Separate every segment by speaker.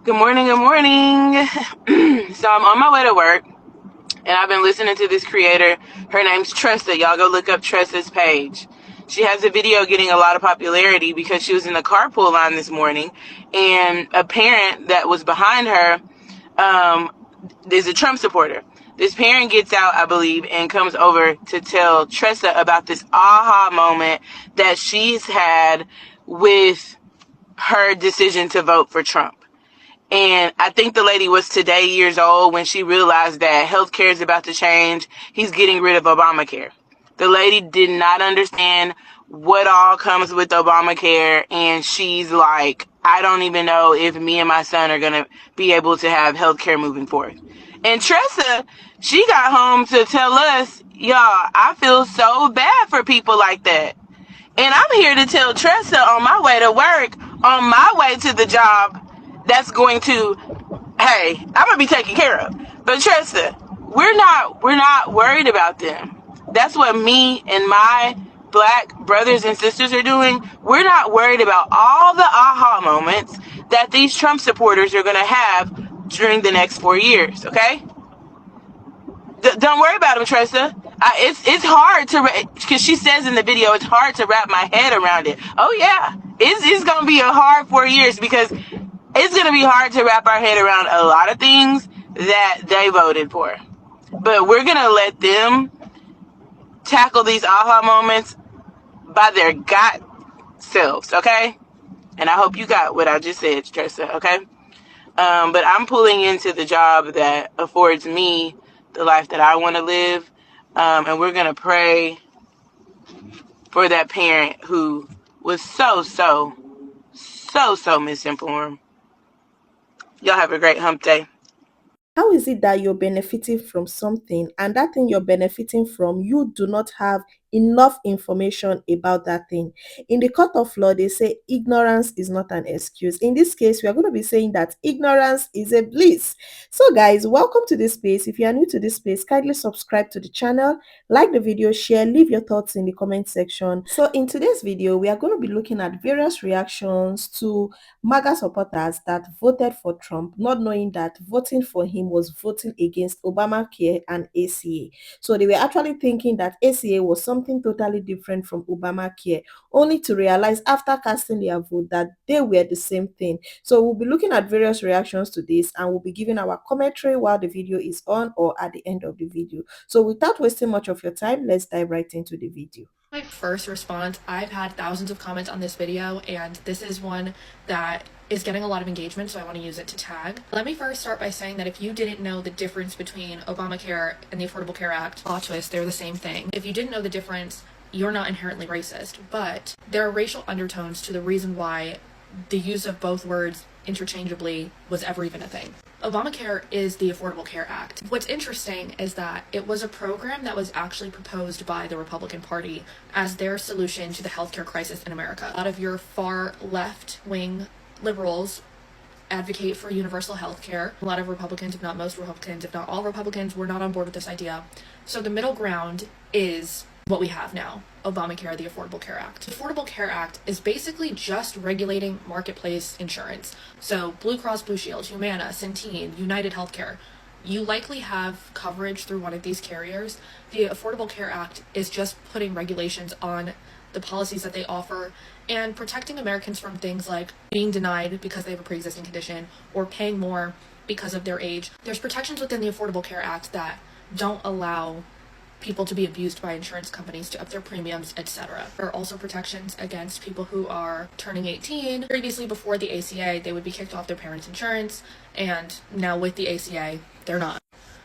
Speaker 1: Good morning, good morning. So I'm on my way to work and I've been listening to this creator. Her name's Tressa. Y'all go look up Tressa's page. She has a video getting a lot of popularity because she was in the carpool line this morning and a parent that was behind her is a Trump supporter. This parent gets out, I believe, and comes over to tell Tressa about this aha moment that she's had with her decision to vote for Trump. And I think the lady was today years old when she realized that healthcare is about to change. He's getting rid of Obamacare. The lady did not understand what all comes with Obamacare. And she's like, I don't even know if me and my son are going to be able to have healthcare moving forward. And Tressa, she got home to tell us, y'all, I feel so bad for people like that. And I'm here to tell Tressa on my way to work, on my way to the job, that's going to, hey, I'm gonna be taken care of. But Tressa, we're not worried about them. That's what me and my black brothers and sisters are doing. We're not worried about all the aha moments that these Trump supporters are gonna have during the next 4 years. Okay? Don't worry about them, Tressa. It's hard to, because she says in the video, it's hard to wrap my head around it. Oh yeah, it's gonna be a hard 4 years because it's going to be hard to wrap our head around a lot of things that they voted for. But we're going to let them tackle these aha moments by their God selves, okay? And I hope you got what I just said, Tressa, okay? But I'm pulling into the job that affords me the life that I want to live. And we're going to pray for that parent who was so misinformed. Y'all have a great hump day.
Speaker 2: How is it that you're benefiting from something and that thing you're benefiting from, you do not have enough information about that thing? In the court of law, they say ignorance is not an excuse. In this case, we are going to be saying that ignorance is a bliss. So guys, welcome to this space. If you are new to this space, kindly subscribe to the channel, like the video, share, leave your thoughts in the comment section. So in today's video, we are going to be looking at various reactions to MAGA supporters that voted for Trump, not knowing that voting for him was voting against Obamacare and ACA. So they were actually thinking that ACA was something totally different from Obamacare, only to realize after casting their vote that they were the same thing. So we'll be looking at various reactions to this and we'll be giving our commentary while the video is on or at the end of the video. So without wasting much of your time, let's dive right into the video.
Speaker 3: My first response, I've had thousands of comments on this video, and this is one that is getting a lot of engagement, so I want to use it to tag. Let me first start by saying that if you didn't know the difference between Obamacare and the Affordable Care Act, plot twist, they're the same thing. If you didn't know the difference, you're not inherently racist, but there are racial undertones to the reason why the use of both words interchangeably was ever even a thing. Obamacare is the Affordable Care Act. What's interesting is that it was a program that was actually proposed by the Republican Party as their solution to the healthcare crisis in America. A lot of your far left-wing liberals advocate for universal health care. A lot of Republicans, if not most Republicans, if not all Republicans, were not on board with this idea. So the middle ground is what we have now, Obamacare, the Affordable Care Act. The Affordable Care Act is basically just regulating marketplace insurance. So Blue Cross Blue Shield, Humana, Centene, United Healthcare, you likely have coverage through one of these carriers. The Affordable Care Act is just putting regulations on the policies that they offer and protecting Americans from things like being denied because they have a pre-existing condition or paying more because of their age. There's protections within the Affordable Care Act that don't allow people to be abused by insurance companies to up their premiums, etc. There are also protections against people who are turning 18. Previously, before the ACA, they would be kicked off their parents' insurance, and now with the ACA, they're not.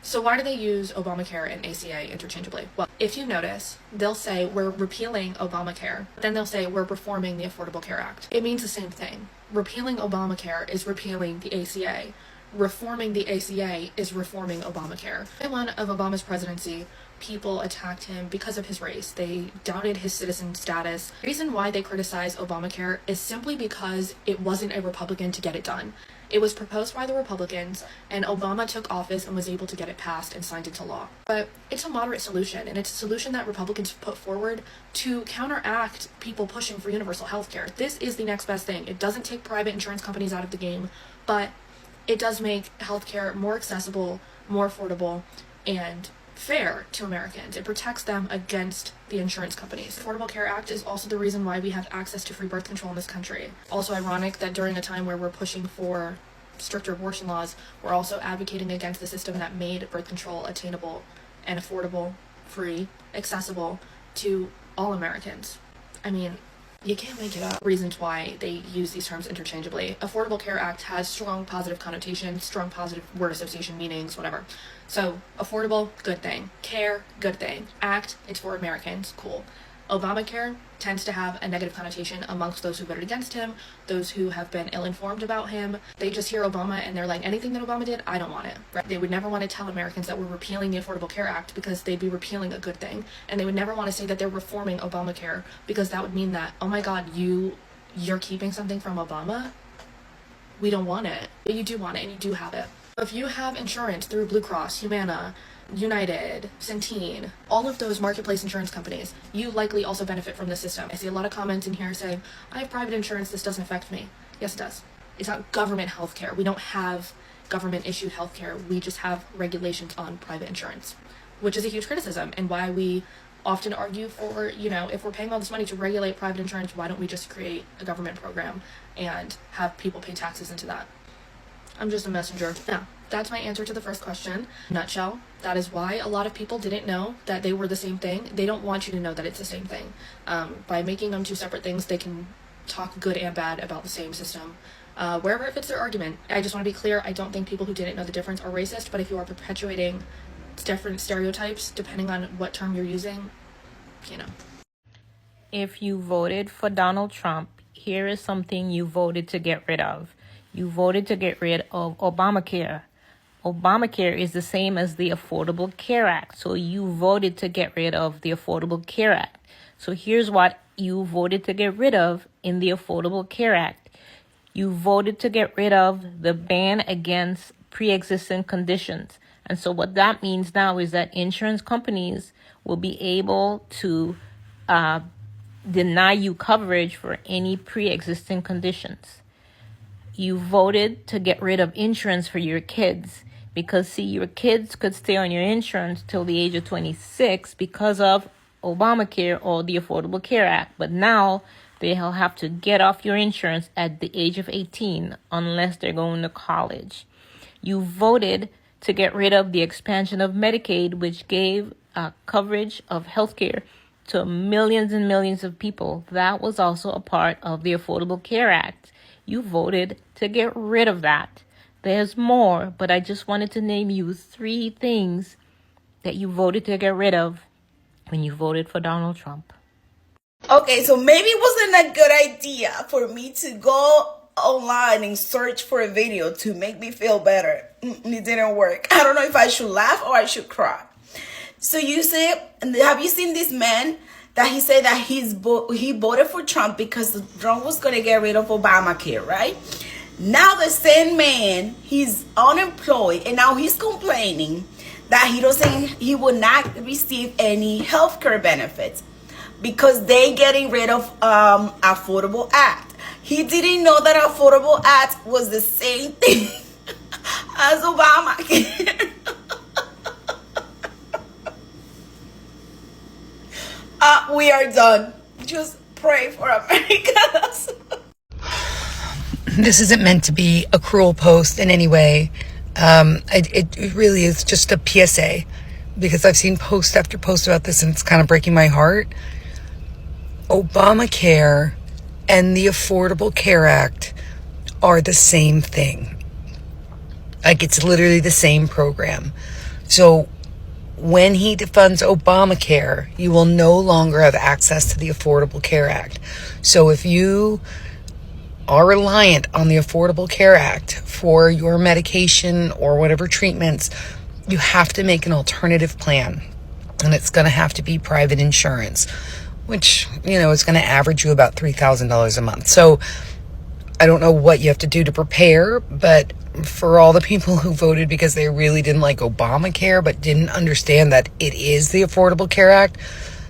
Speaker 3: So why do they use Obamacare and ACA interchangeably? Well, if you notice, they'll say we're repealing Obamacare, then they'll say we're reforming the Affordable Care Act. It means the same thing. Repealing Obamacare is repealing the ACA. Reforming the ACA is reforming Obamacare. In one of Obama's presidency, people attacked him because of his race. They doubted his citizen status. The reason why they criticize Obamacare is simply because it wasn't a Republican to get it done. It was proposed by the Republicans, and Obama took office and was able to get it passed and signed into law. But it's a moderate solution, and it's a solution that Republicans put forward to counteract people pushing for universal health care. This is the next best thing. It doesn't take private insurance companies out of the game, but it does make healthcare more accessible, more affordable, and fair to Americans. It protects them against the insurance companies. The Affordable Care Act is also the reason why we have access to free birth control in this country. Also ironic that during a time where we're pushing for stricter abortion laws, we're also advocating against the system that made birth control attainable and affordable, free, accessible to all Americans. I mean, you can't make it up. Reasons why they use these terms interchangeably. Affordable Care Act has strong positive connotations, strong positive word association meanings, whatever. So, affordable, good thing. Care, good thing. Act, it's for Americans, cool. Obamacare tends to have a negative connotation amongst those who voted against him, those who have been ill-informed about him. They just hear Obama and they're like, anything that Obama did, I don't want it. Right? They would never want to tell Americans that we're repealing the Affordable Care Act because they'd be repealing a good thing. And they would never want to say that they're reforming Obamacare because that would mean that, oh my God, you're keeping something from Obama? We don't want it. But you do want it and you do have it. If you have insurance through Blue Cross, Humana, United, Centene, all of those marketplace insurance companies, you likely also benefit from the system. I see a lot of comments in here saying, I have private insurance, this doesn't affect me. Yes, it does. It's not government healthcare. We don't have government issued healthcare. We just have regulations on private insurance, which is a huge criticism and why we often argue for, if we're paying all this money to regulate private insurance, why don't we just create a government program and have people pay taxes into that? I'm just a messenger. Yeah, that's my answer to the first question. Nutshell, that is why a lot of people didn't know that they were the same thing. They don't want you to know that it's the same thing. By making them two separate things, they can talk good and bad about the same system. Wherever it fits their argument. I just want to be clear, I don't think people who didn't know the difference are racist, but if you are perpetuating different stereotypes, depending on what term you're using,
Speaker 4: If you voted for Donald Trump, here is something you voted to get rid of. You voted to get rid of Obamacare. Obamacare is the same as the Affordable Care Act. So you voted to get rid of the Affordable Care Act. So here's what you voted to get rid of in the Affordable Care Act. You voted to get rid of the ban against pre-existing conditions. And so what that means now is that insurance companies will be able to deny you coverage for any pre-existing conditions. You voted to get rid of insurance for your kids because, see, your kids could stay on your insurance till the age of 26 because of Obamacare or the Affordable Care Act. But now they'll have to get off your insurance at the age of 18 unless they're going to college. You voted to get rid of the expansion of Medicaid, which gave coverage of healthcare to millions and millions of people. That was also a part of the Affordable Care Act. You voted to get rid of that. There's more, but I just wanted to name you 3 things that you voted to get rid of when you voted for Donald Trump.
Speaker 2: Okay, so maybe it wasn't a good idea for me to go online and search for a video to make me feel better. It didn't work. I don't know if I should laugh or I should cry. So you say, have you seen this man that he said that he voted for Trump because Trump was going to get rid of Obamacare, right? Now the same man, he's unemployed and now he's complaining that he will not receive any healthcare benefits because they getting rid of Affordable Act. He didn't know that Affordable Act was the same thing as Obamacare. We are done. Just pray for America.
Speaker 5: This isn't meant to be a cruel post in any way. It really is just a PSA because I've seen post after post about this and it's kind of breaking my heart. Obamacare and the Affordable Care Act are the same thing. Like, it's literally the same program. So when he defunds Obamacare, you will no longer have access to the Affordable Care Act. So if you are reliant on the Affordable Care Act for your medication or whatever treatments, you have to make an alternative plan. And it's going to have to be private insurance, which, is going to average you about $3,000 a month. So I don't know what you have to do to prepare, but for all the people who voted because they really didn't like Obamacare but didn't understand that it is the Affordable Care Act,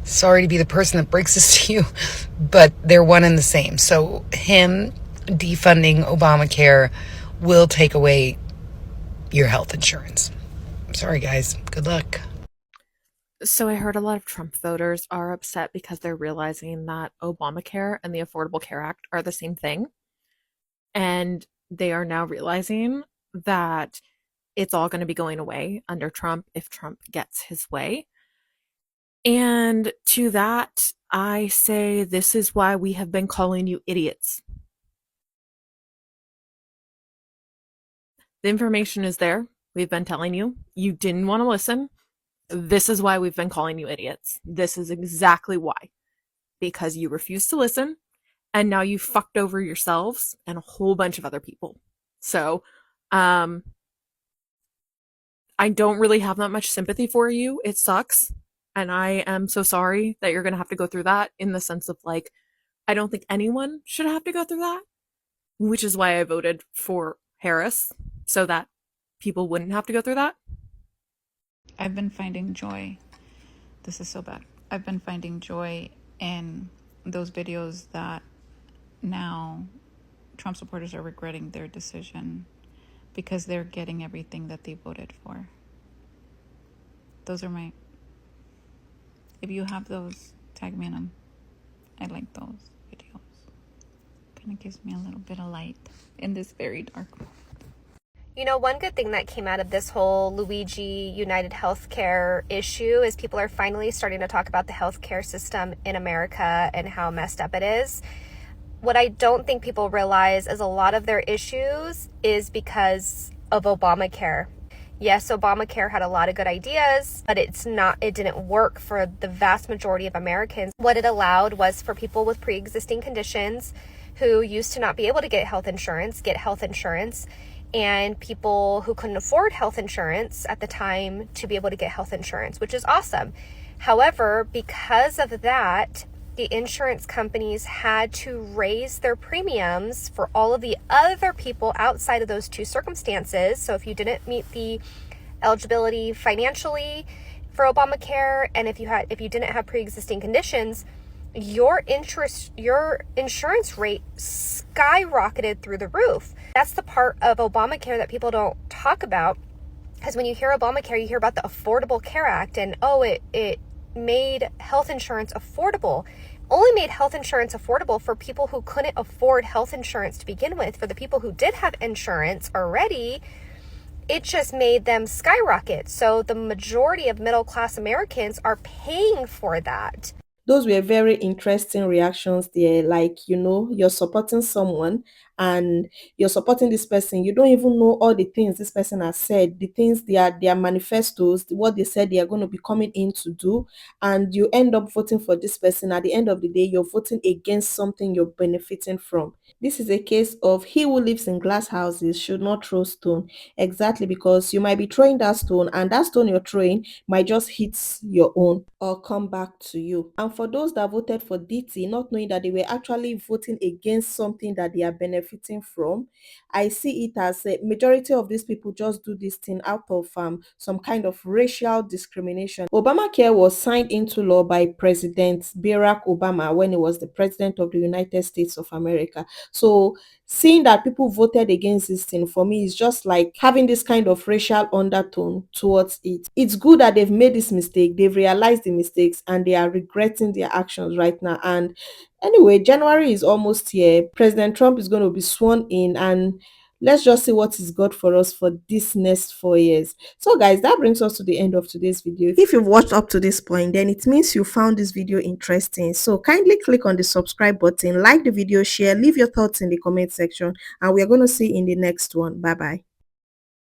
Speaker 5: sorry to be the person that breaks this to you, but they're one and the same. So him defunding Obamacare will take away your health insurance. Sorry, guys. Good luck.
Speaker 6: So I heard a lot of Trump voters are upset because they're realizing that Obamacare and the Affordable Care Act are the same thing. And they are now realizing that it's all going to be going away under Trump if Trump gets his way. And to that, I say this is why we have been calling you idiots. The information is there. We've been telling you. You didn't want to listen. This is why we've been calling you idiots. This is exactly why. Because you refused to listen, and now you fucked over yourselves and a whole bunch of other people. So, I don't really have that much sympathy for you. It sucks. And I am so sorry that you're going to have to go through that, in the sense of, like, I don't think anyone should have to go through that, which is why I voted for Harris, so that people wouldn't have to go through that.
Speaker 7: I've been finding joy. This is so bad. I've been finding joy in those videos that now Trump supporters are regretting their decision because they're getting everything that they voted for. Those are my... If you have those, tag me in them. I like those videos. Kind of gives me a little bit of light in this very dark world.
Speaker 8: You know, one good thing that came out of this whole Luigi United Healthcare issue is people are finally starting to talk about the healthcare system in America and how messed up it is. What I don't think people realize is a lot of their issues is because of Obamacare. Yes, Obamacare had a lot of good ideas, but it didn't work for the vast majority of Americans. What it allowed was for people with pre-existing conditions who used to not be able to get health insurance, and people who couldn't afford health insurance at the time to be able to get health insurance, which is awesome. However, because of that, the insurance companies had to raise their premiums for all of the other people outside of those two circumstances. So if you didn't meet the eligibility financially for Obamacare, and if you didn't have pre-existing conditions, your insurance rate skyrocketed through the roof. That's the part of Obamacare that people don't talk about, because when you hear Obamacare, you hear about the Affordable Care Act, and it made health insurance affordable. Only made health insurance affordable for people who couldn't afford health insurance to begin with. For the people who did have insurance already, it just made them skyrocket. So the majority of middle-class Americans are paying for that.
Speaker 2: Those were very interesting reactions there. Like, you're supporting someone and you're supporting this person. You don't even know all the things this person has said, the things their manifestos, what they said they are going to be coming in to do. And you end up voting for this person. At the end of the day, you're voting against something you're benefiting from. This is a case of he who lives in glass houses should not throw stone. Exactly, because you might be throwing that stone, and that stone you're throwing might just hit your own or come back to you. And for those that voted for thE, not knowing that they were actually voting against something that they are benefiting from, I see it as a majority of these people just do this thing out of some kind of racial discrimination. Obamacare was signed into law by President Barack Obama when he was the president of the United States of America. So seeing that people voted against this thing, for me, is just like having this kind of racial undertone towards it. It's good that they've made this mistake, they've realized the mistakes, and they are regretting their actions right now. And anyway, January is almost here. President Trump is going to be sworn in, and let's just see what is God for us for this next 4 years. So guys, that brings us to the end of today's video. If you've watched up to this point, then it means you found this video interesting. So kindly click on the subscribe button, like the video, share, leave your thoughts in the comment section, and we are going to see you in the next one. Bye bye.